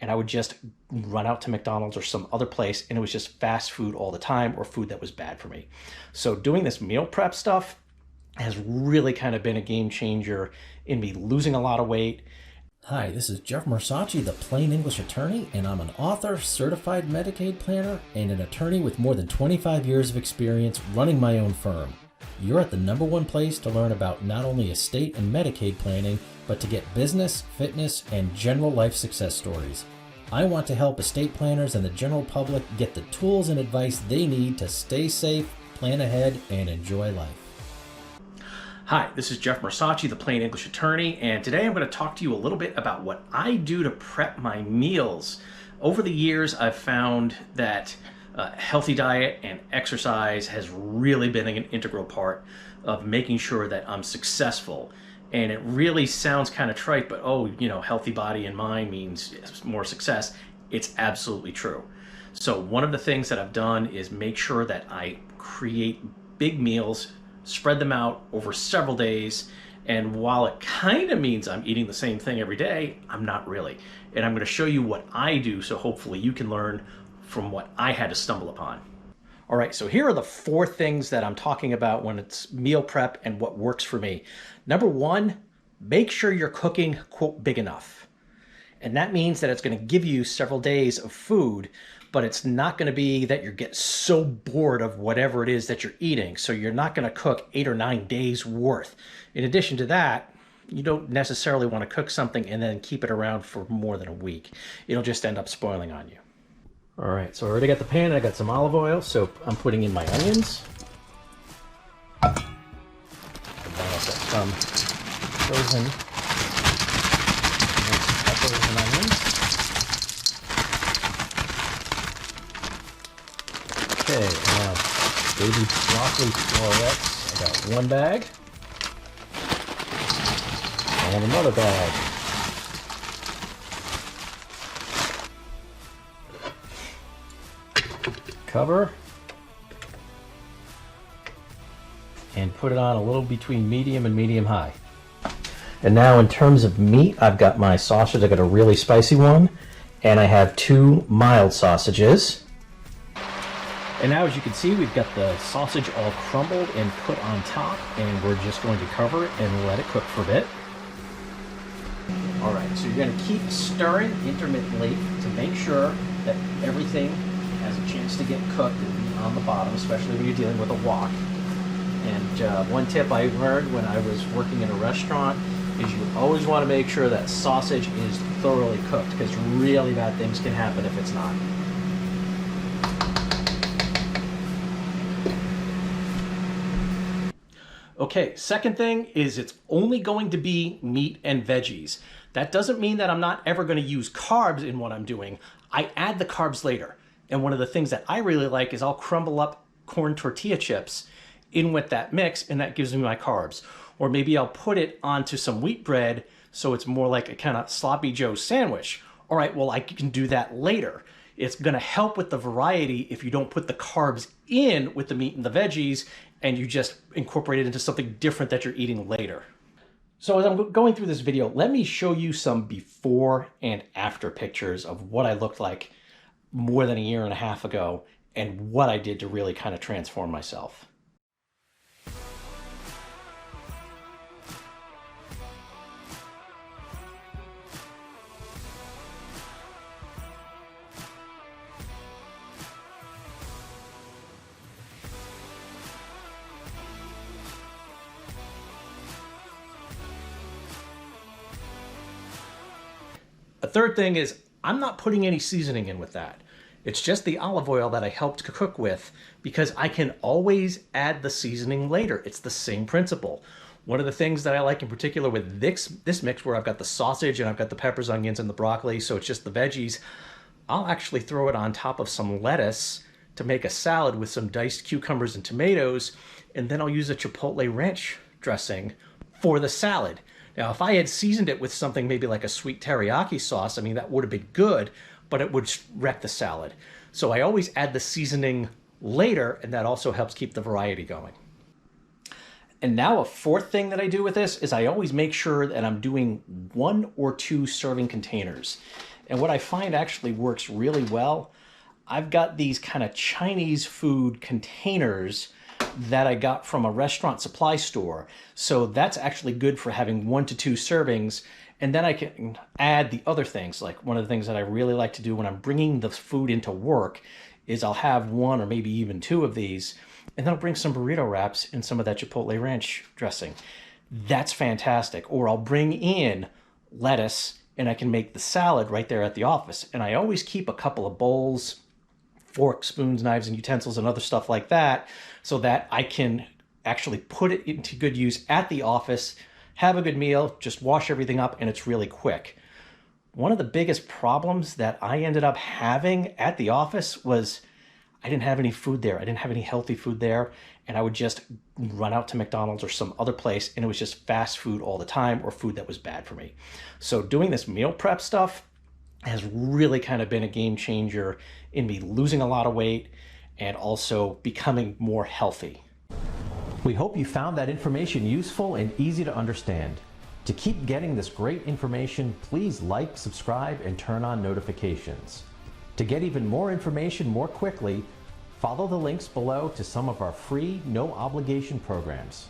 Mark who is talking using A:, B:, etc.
A: and I would just run out to McDonald's or some other place, and it was just fast food all the time, or food that was bad for me. So doing this meal prep stuff has really kind of been a game changer in me losing a lot of weight.
B: Hi, this is Jeff Marsace, the Plain English Attorney, and I'm an author, certified Medicaid planner, and an attorney with more than 25 years of experience running my own firm. You're at the #1 place to learn about not only estate and Medicaid planning, but to get business, fitness, and general life success stories. I want to help estate planners and the general public get the tools and advice they need to stay safe, plan ahead, and enjoy life.
A: Hi, this is Jeff Marsace, the Plain English Attorney, and today I'm going to talk to you a little bit about what I do to prep my meals. Over the years, I've found that healthy diet and exercise has really been an integral part of making sure that I'm successful. And it really sounds kind of trite, but healthy body and mind means more success. It's absolutely true. So one of the things that I've done is make sure that I create big meals, spread them out over several days, and while it kind of means I'm eating the same thing every day, I'm not really. And I'm going to show you what I do, so hopefully you can learn from what I had to stumble upon. All right, so here are the 4 things that I'm talking about when it's meal prep and what works for me. Number 1, make sure you're cooking, quote, big enough. And that means that it's going to give you several days of food, but it's not going to be that you get so bored of whatever it is that you're eating. So you're not going to cook 8 or 9 days worth. In addition to that, you don't necessarily want to cook something and then keep it around for more than a week. It'll just end up spoiling on you. All right, so I already got the pan. I got some olive oil, so I'm putting in my onions. And I also have some frozen peppers and onions. Okay, now baby broccoli florets. I got 1 bag and another bag. Cover and put it on a little between medium and medium high. And now in terms of meat, I've got my sausage. I got a really spicy one, and I have 2 mild sausages. And now, as you can see, we've got the sausage all crumbled and put on top, and we're just going to cover it and let it cook for a bit. All right, so you're going to keep stirring intermittently to make sure that everything has a chance to get cooked and be on the bottom, especially when you're dealing with a wok. And one tip I learned when I was working in a restaurant is you always want to make sure that sausage is thoroughly cooked, because really bad things can happen if it's not. Okay, second thing is it's only going to be meat and veggies. That doesn't mean that I'm not ever going to use carbs in what I'm doing. I add the carbs later. And one of the things that I really like is I'll crumble up corn tortilla chips in with that mix, and that gives me my carbs. Or maybe I'll put it onto some wheat bread so it's more like a kind of sloppy Joe sandwich. All right, well, I can do that later. It's going to help with the variety if you don't put the carbs in with the meat and the veggies, and you just incorporate it into something different that you're eating later. So as I'm going through this video, let me show you some before and after pictures of what I looked like more than a year and a half ago and what I did to really kind of transform myself. A third thing is I'm not putting any seasoning in with that. It's just the olive oil that I helped cook with, because I can always add the seasoning later. It's the same principle. One of the things that I like in particular with this mix, where I've got the sausage and I've got the peppers, onions, and the broccoli, so it's just the veggies, I'll actually throw it on top of some lettuce to make a salad with some diced cucumbers and tomatoes, and then I'll use a chipotle ranch dressing for the salad. Now, if I had seasoned it with something maybe like a sweet teriyaki sauce, I mean, that would have been good, but it would wreck the salad. So I always add the seasoning later, and that also helps keep the variety going. And now a fourth thing that I do with this is I always make sure that I'm doing 1 or 2 serving containers. And what I find actually works really well, I've got these kind of Chinese food containers that I got from a restaurant supply store. So that's actually good for having 1 to 2 servings. And then I can add the other things. Like one of the things that I really like to do when I'm bringing the food into work is I'll have 1 or maybe even 2 of these, and then I'll bring some burrito wraps and some of that Chipotle ranch dressing. That's fantastic. Or I'll bring in lettuce and I can make the salad right there at the office. And I always keep a couple of bowls, forks, spoons, knives, and utensils and other stuff like that so that I can actually put it into good use at the office, have a good meal, just wash everything up, and it's really quick. One of the biggest problems that I ended up having at the office was I didn't have any food there. I didn't have any healthy food there. And I would just run out to McDonald's or some other place, and it was just fast food all the time or food that was bad for me. So doing this meal prep stuff has really kind of been a game changer in me losing a lot of weight and also becoming more healthy.
B: We hope you found that information useful and easy to understand. To keep getting this great information, please like, subscribe, and turn on notifications. To get even more information more quickly, follow the links below to some of our free, no obligation programs.